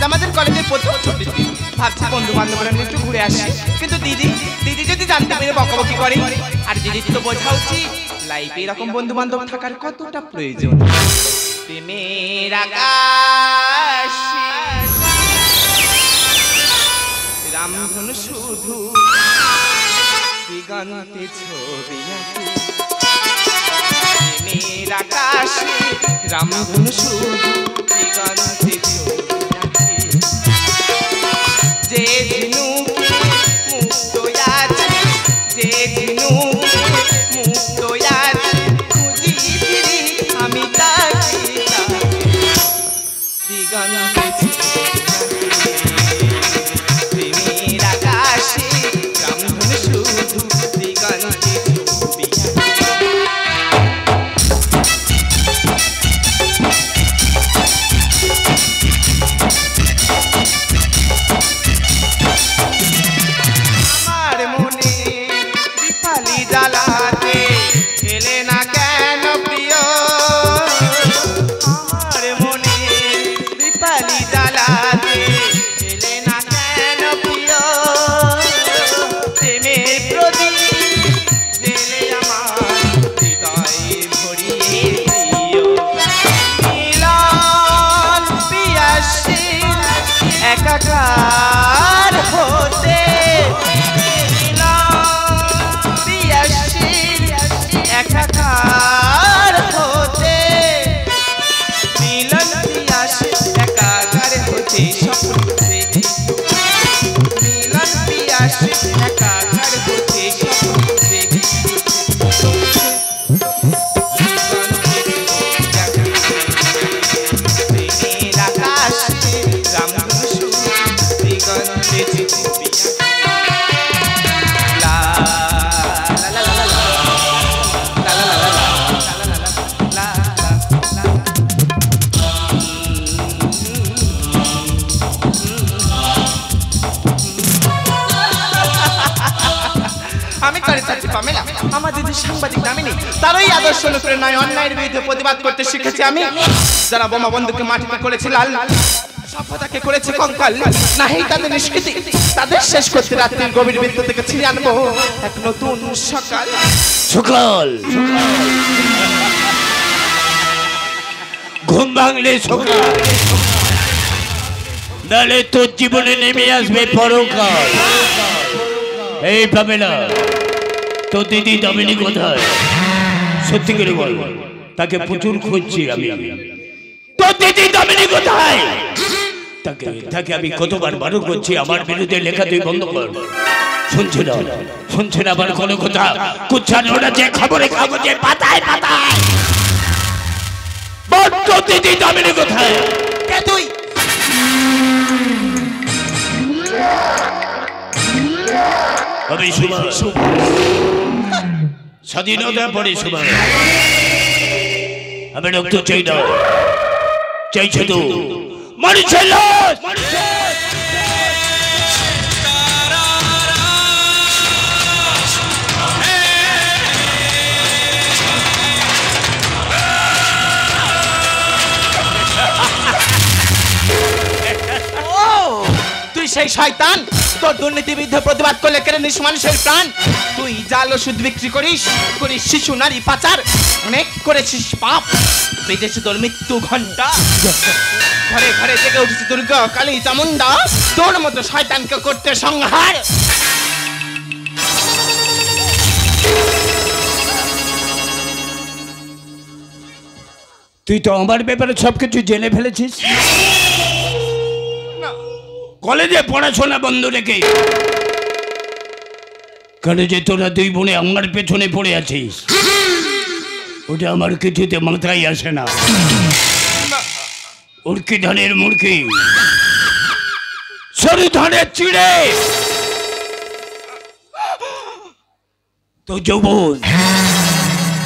আমাদের কলেজের প্রথম ছুটি ভাবছি বন্ধু বান্ধবরা নিয়ে একটু ঘুরে আসি কিন্তু দিদি যদি জানতে পেরে বকাবকি করে আর দিদির তো বোঝা উচিত লাইফে এরকম বন্ধু বান্ধব থাকার কতটা প্রয়োজন প্রেমের আকাশ রামধনু শুধু দিগন্তে ছবি আঁকে প্রেমের আকাশে রামধনু শুধু দিগন্তে ছবি আঁকে যে ঝিনুকে মুক্ত আছে যে ঝিনুকে মুক্ত আছে খুঁজি ফিরি আমি তাকে দিগন্তে প্রেমের আকাশে রামধনু শুধু দিগন্তে ছবি আমার মনে দীপালি জ্বালাতে এলে না কেন প্রিয় আমার মনে দীপালি জ্বালাতে এলে না কেন প্রিয় প্রেমের প্রদীপ জেলে আমার হৃদয়ে ভরিয়ে দিও মিলন পিয়াসীর একাকার হতে একাকার হতে মিলন পিয়াস একাকার হতে স্বপ্ন দেখি মিলন পিয়াস একাকার হতে স্বপ্ন দেখি প্রেমের আকাশে রামধনু শুধু দিগন্তে ছবি লা লা লা লা আমি করে চাচ্ছি পামেলা আমাদের যে সাংবাদিক নামিনী তারই আদর্শ অনুপ্রেরণায় অন্যায়ের বিরুদ্ধে প্রতিবাদ করতে শিখেছি আমি যারা বোমা বন্দুককে মাটিতে করেছে লাল সভ্যতাকে করেছে কঙ্কাল নাহি তাদের নিষ্কৃতি তাদের শেষ করতে রাত্রির গভীর বৃত্ত থেকে ছিনিয়ে আনবো এক নতুন সকাল সকাল ঘুম ভাঙলে সকাল নালে তোর জীবনে নেমে আসবে পরকাল এই পামেলা তোর দিদি দামিনী কোথায় সত্যি করে বল তাকে প্রচুর খুঁজছি আমি তোর দিদি দামিনী কোথায় তাকে আমি কতবার বারণ করছি আমার বিরুদ্ধে লেখা তুই বন্ধ কর শুনছে না আবার কোনো কথা কুচ্ছান ওরা যে খবরে কাগজে পাতায় পাতায় বল তোর দিদি দামিনী কোথায় কে তুই আমি স্বাধীনতা পরে সময় আমি রক্ত চাই না চাইছে তো মানুষের লাশ তুই সেই শয়তান তোর দুর্নীতি বিরুদ্ধে প্রতিবাদ করলে কেড়ে নিস মানুষের প্রাণ তুই জাল ওষুধ বিক্রি করিস শিশু নারী পাচার অনেক করেছিস পাপ বিদেশে তোর মৃত্যু ঘন্টা ঘরে ঘরে জেগে উঠেছে দুর্গা কালী চামুন্ডা তোর মতো শয়তানকে করতে সংহার তুই তো আমার ব্যাপারে সবকিছু জেনে ফেলেছিস কলেজে পড়াশোনা বন্ধ রেখে কলেজে তোরা দুই বোনে আমার পেছনে পড়ে আছিস ওটা আমার কিছুতে মাথায় আসে না উড়কি ধানের মুড়কি সরু ধানের চিড়ে তো যৌবন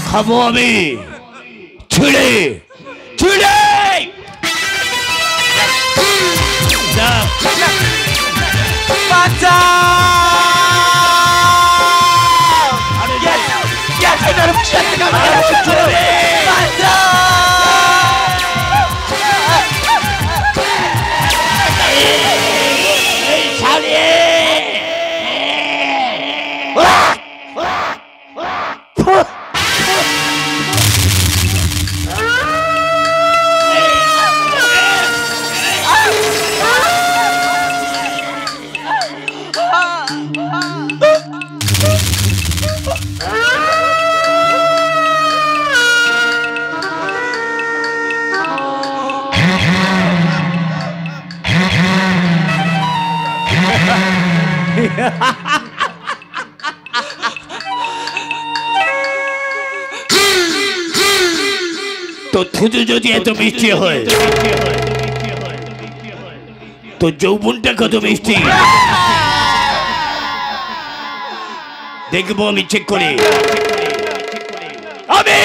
খাবো আমি ছিড়ে ছিড়ে তো থুতু যদি এত মিষ্টি হয় তো যৌবনটা কত মিষ্টি দেখবো আমি চেক করে আমি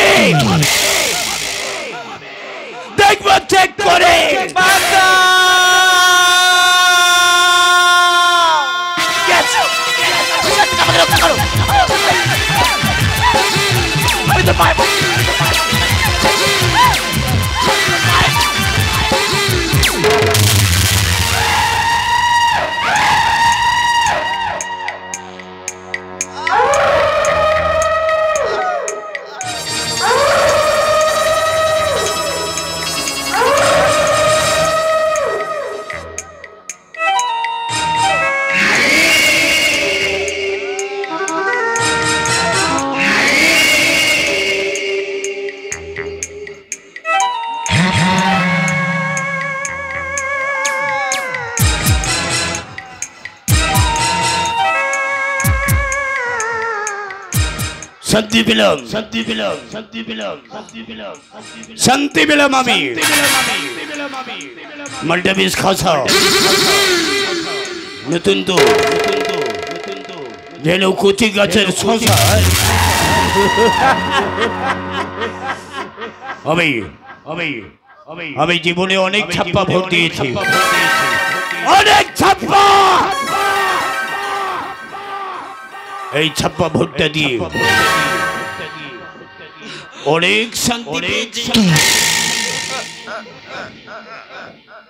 দেখবো চেক করে আমি তো পারবো শান্তি পেলাম আমি মালটা বেশ খাসা নতুন তো যেন কচি গাছের শশা আমি জীবনে অনেক ছাপ্পা ভোট দিয়েছি অনেক ছাপ্পা এই ছাপ্পা ভোটটা দিয়ে অনেক শান্তি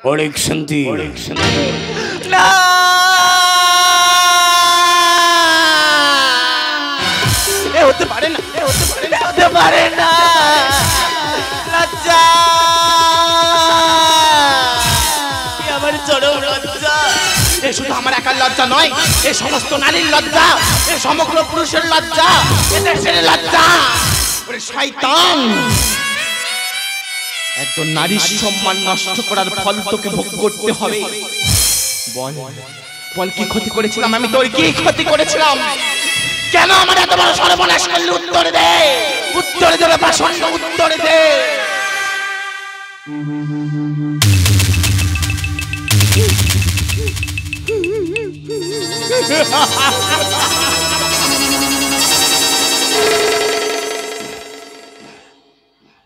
অনেক শান্তি না এ হতে পারে না হতে পারে না লজ্জা আমার চরম লজ্জা এ শুধু আমার একার লজ্জা নয় এ সমস্ত নারীর লজ্জা এ সমগ্র পুরুষের লজ্জা এ দেশের লজ্জা ওরে শয়তান একজন নারীর সম্মান নষ্ট করার ফল তোকে ভোগ করতে হবে বল কি ক্ষতি করেছিলাম আমি তোর কি ক্ষতি করেছিলাম কেন আমার এত বড় সর্বনাশ করলি উত্তর দে পাষণ্ড উত্তর দে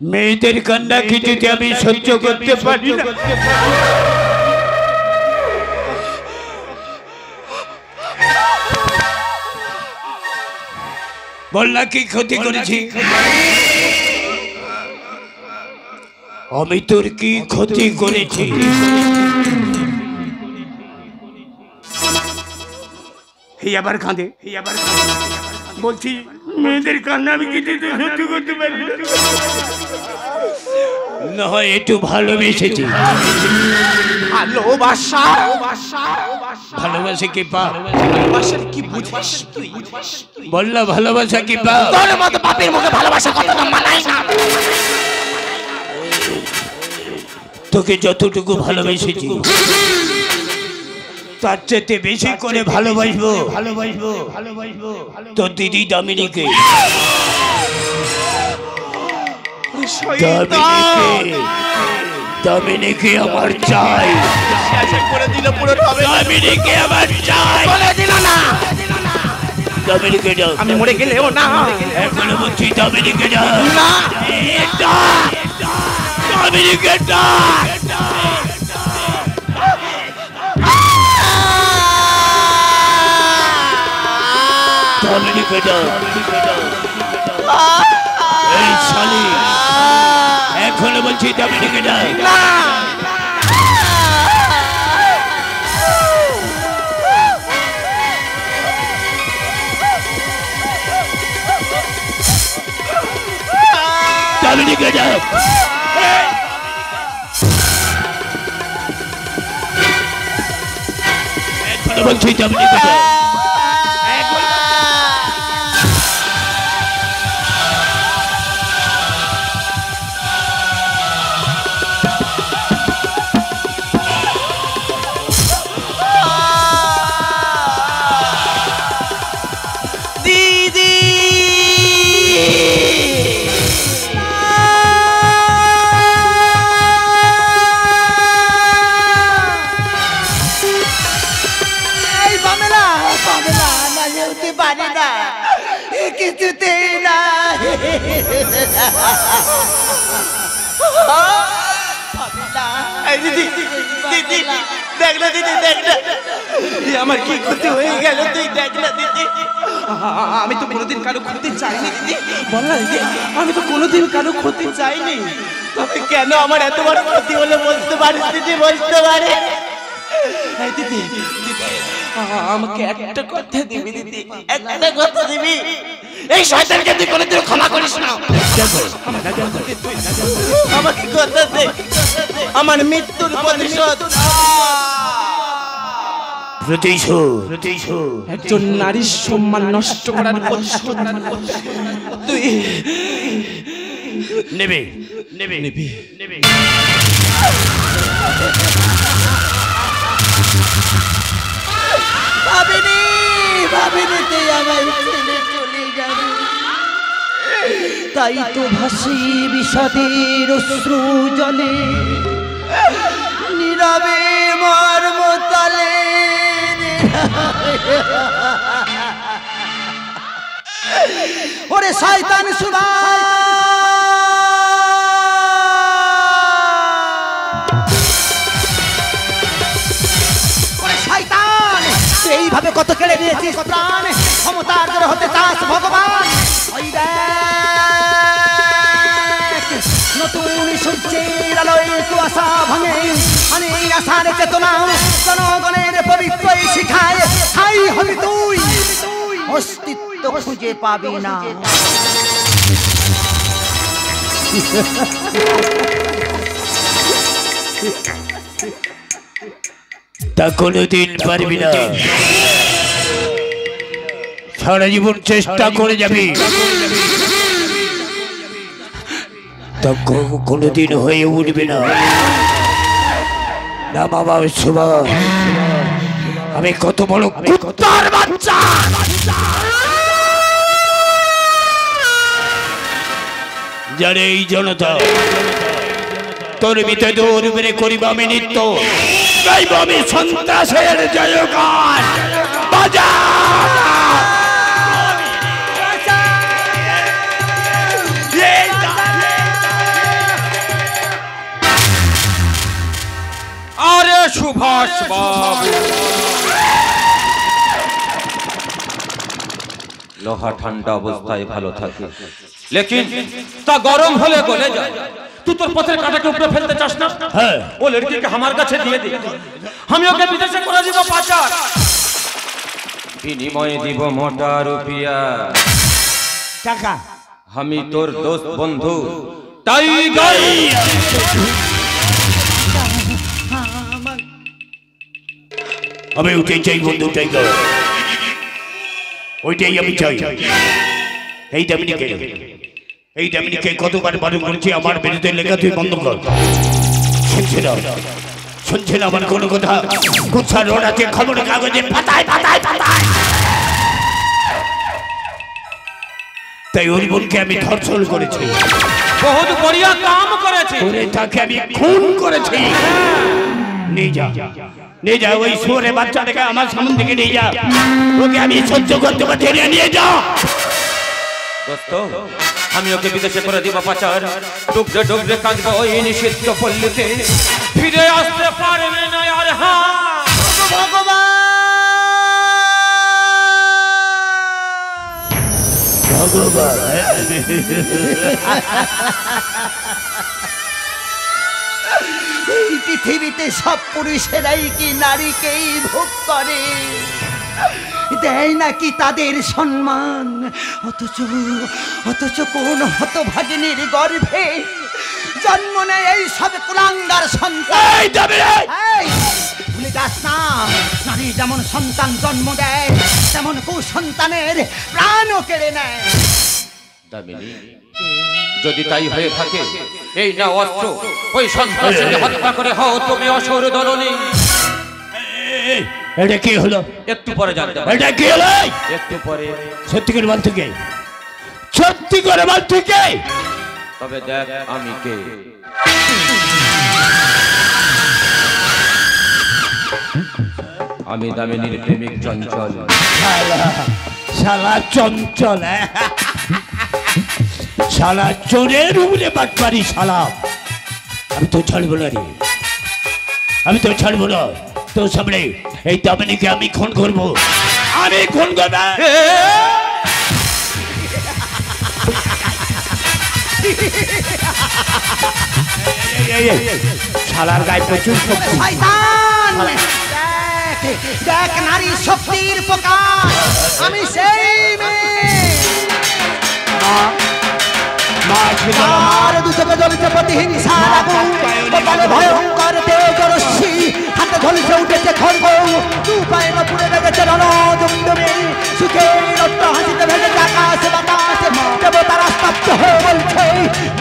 মেয়েদের কান্না কিছুতে আমি সহ্য করতে পারি না বললা কি ক্ষতি করেছি আমি তোর কি ক্ষতি করেছি আবার কাঁদে বলছি মেয়েদের কান্না আমি কিছুতে সহ্য করতে পারি না হয় একটু ভালোবেসেছি ভালোবাসা কি পা ভালোবাসার কি বুঝিস তুই বললা ভালোবাসা কি পা তোর মতো বাপের মুখে ভালোবাসা কথাটা মানাই না তোকে যতটুকু ভালোবেসেছি তার চেয়ে বেশি করে ভালোবাসবো তোর দিদি দামিনীকে দামিনীকে আমার চাই দামিনীকে আমার চাই দামিনীকে যাও আমি মরে গেলেও না এখনো বলছি দামিনীকে যাও দামিনীকে ডাক দামিনীকে ডাক এই শালি এখনো বলছি দামিনীকে ডাক দামিনীকে ডাক এখনো বলছি দামিনীকে ডাক পারি না, কিছুতেই না। দিদি দিদি দেখ না, দিদি দেখ না, আমার কি ক্ষতি হয়ে গেল, তুই দেখ না দিদি। আমি তো কোনোদিন কারো ক্ষতি চাইনি দিদি, বল না দিদি, আমি তো কোনোদিন কারো ক্ষতি চাইনি, তবে কেন আমার এত বড় ক্ষতি হলো বলতে পারিস দিদি, বলতে পারে? দিদি দিদি আমাকে একটা কথা দিবি দিদি, একটা কথা দিবি, এই শয়তানকে তুই কোনোদিন ক্ষমা করিস না। আমাকে কথা দে, আমার মৃত্যুর প্রতিশোধ। একজন নারীর সম্মান নষ্ট করার প্রতিশোধ তুই নেবে নেবে নেবে নেবে। ভাবিনি ভাবিনি তুই আমায় ছেড়ে চলে যাবি, তাই তো ভাসি বিষাদের অশ্রু জলে, নীরবে মর্মতলে। ওরে শয়তান সুদা, এইভাবে কত কেড়ে নিয়েছিস প্রাণ, ক্ষমতার জোরে হতে চাস ভগবান। ওই দেখ নতুন সূর্যের আলোয় কুয়াশা ভাঙে, আনে আশার চেতনা, জনগণের পবিত্র শিখায় ছাই হবি তুই, অস্তিত্ব খুঁজে পাবি না। তা কোনোদিন পারবি না, সারা জীবন চেষ্টা করে যাবি, তা কোনোদিন হয়ে উঠবে না। না বাবা সুভা, আমি কত বড় কুত্তার বাচ্চা, যারে এই জনতা তোর ভিতরে দৌড় বেড়ে করিব আমি নিত্য, গাইব আমি সন্ত্রাসের জয়গান। বাজা আরে সুভাষ বাবু, লোহা ঠান্ডা অবস্থায় ভালো থাকে, লেকিন তা গরম হলে গলে যায়। তুই তোর পথের কাঁটাকে উপরে ফেলতে চাস না? হ্যাঁ, ও লড়কিকে আমার কাছে দিয়ে দে, আমি ওকে বিদেশে করে দিব পাচার, বিনিময়ে দিব মোটা রুপিয়া টাকা। আমি তোর দোস্ত বন্ধু টাইগার। আমি ওইটাই চাই বন্ধু, টাইগার, ওইটাই আমি চাই। এই দামিনীকে, এই দামিনীকে কতবার বারণ করেছি আমার বিরুদ্ধে লেখা তুই বন্ধ কর, শুনছে না, শুনছে না আমার কোনো কথা। কুচ্ছা রোড়াতে খবর কাগজে পাতায় পাতায় পাতায়, তাই ওর বোনকে আমি ধর্ষণ করেছি, বহুত বড়িয়া কাম করেছে, ওরে তাকে আমি খুন করেছি। নিয়ে যা, নিয়ে যা, ওই শুয়োরে বাচ্চাটাকে আমার সামনে থেকে নিয়ে যা, ওকে আমি সহ্য করতে পারছি না, নিয়ে যা। দোস্ত আমি ওকে বিদেশে করে দিব পাচার, ডুবরে ডুবরে কাঁদবো ওই নিষিদ্ধ পল্লীতে, ফিরে আসতে পারবে না আর। হ্যাঁ ভগবান, এই পৃথিবীতে সব পুরুষেরাই কি নারীকেই ভোগ করে, দেয় নাকি তাদের সম্মান? অথচ অথচ কোন হতভাগিনীর গর্ভে জন্ম নেয় এই সব কুলাঙ্গার সন্তান। ভুলে যাস না, নারী যেমন সন্তান জন্ম দেয়, তেমন কুসন্তানের প্রাণও কেড়ে নেয়। দামিনী, যদি তাই হয়ে থাকে, এই না অস্ত্র, ওই সন্ত্রাসীকে হত্যা করে হও তুমি অসুর দলনী। এটা কি হলো? একটু পরে জানতে পারবে। এটা কি হলো? একটু পরে। সত্যি করে বল, তুই কে? সত্যি করে বল, তুই কে? তবে দেখ আমি কে। আমি দামিনীর প্রেমিক চঞ্চল। শালা চঞ্চল শালা চোরের উপরে বাটপারি শালা আমি তো ছাড়বো না রে আমি তো ছাড়বো না তোর সামনে এই দামিনীকে আমি খুন করবো আমি খুন করবো শালার গায়ে প্রচুর শক্তি শয়তান দেখ দেখ নারী শক্তির প্রকাশ আমি সেই মেয়ে আর দুচোখে জ্বলছে প্রতিহিংসার আগুন কপালে ভয়ঙ্কর তেজরশ্মি হাতে ঝলসে উঠেছে খড়গ দু পায়ে পুড়ে লেগেছে রণজমজমে সুখের রক্ত হাসিতে ভেসেছে আকাশ বাতাস দেবতারা স্তব্ধ হয়ে বলছে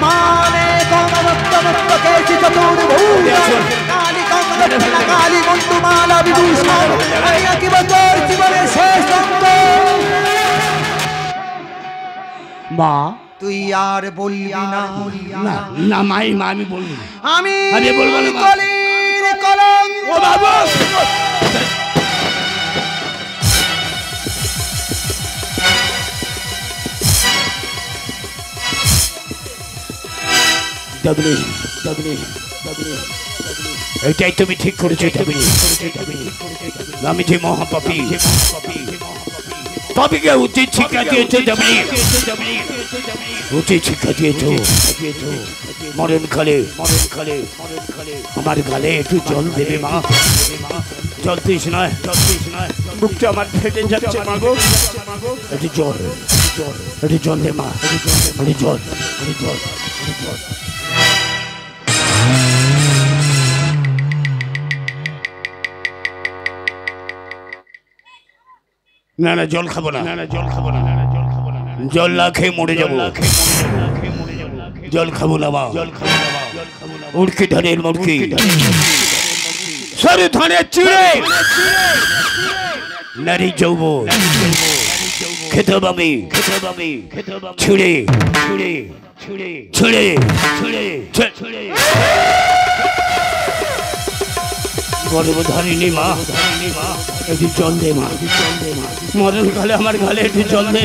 মানে কমরত্ত মুক্ত কেশি চতুর্ভুজ কালী কমরত্তা কালী মন্তুমালা বিভূষণ কি বছর জীবনের শেষ অঙ্গ মা তুই আর বলবি না না মাই মা আমি বলবো আমি বলবো না কলির কলঙ্ক ও বাবা এটাই তুমি ঠিক করেছো আমি যে মহাপাপী পাপীকে উচিত শিক্ষা দিয়েছো উচিত শিক্ষা দিয়েছো মরণ খালে আমার গালে একটু জল দেবে মা জল দিস নয় বুকটা আমার ফেটে যাচ্ছে মা গো একটু জল দে মা একটু জল না জল খাবো না জল না খেয়ে মরে যাবো জল খাবো না মা উড়কি ধানের মুড়কি সরি ধানের চিড়ে নারী যৌবন খেতে পাবি ছিড়ে গর্ভধারিণী মা একটু জল দে মা মরণ কালে আমার গালে একটু জল দে